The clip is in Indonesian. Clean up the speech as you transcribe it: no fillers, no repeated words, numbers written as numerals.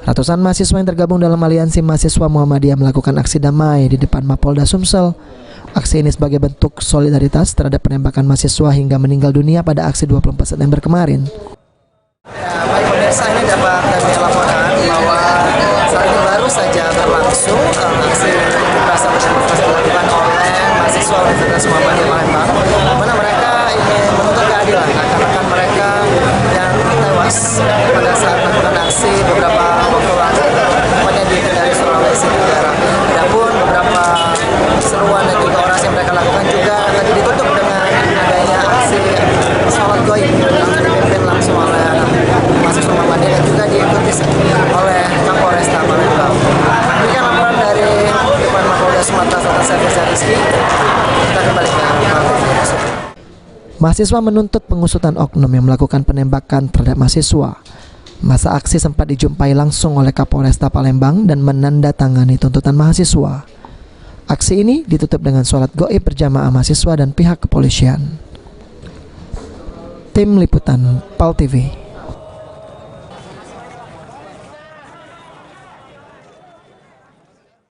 Ratusan mahasiswa yang tergabung dalam Aliansi Mahasiswa Muhammadiyah melakukan aksi damai di depan Mapolda Sumsel. Aksi ini sebagai bentuk solidaritas terhadap penembakan mahasiswa hingga meninggal dunia pada aksi 24 September kemarin. Baik pemirsa, ini dapat kami laporkan bahwa saat ini baru saja berlangsung aksi unjuk rasa dilakukan oleh mahasiswa Universitas Muhammadiyah Palembang, di mana mereka ingin menuntut keadilan rekan-rekan mereka yang tewas pada saat melakukan aksi beberapa waktu lalu, tepatnya di Kendari, Sulawesi Tenggara. Adapun beberapa seruan dan juga orasi yang mereka lakukan juga tadi ditutup dengan adanya aksi sholat goib yang dipimpin langsung oleh mahasiswa Muhammadiyah dan juga diikuti oleh Kapolresta Palembang. Demikian laporan dari depan Mapolda Sumatera Selatan, saya Firza Rizky. Kita kembali ke Mahasiswa menuntut pengusutan oknum yang melakukan penembakan terhadap mahasiswa. Masa aksi sempat dijumpai langsung oleh Kapolresta Palembang dan menandatangani tuntutan mahasiswa. Aksi ini ditutup dengan sholat goib berjamaah mahasiswa dan pihak kepolisian. Tim Liputan PAL TV.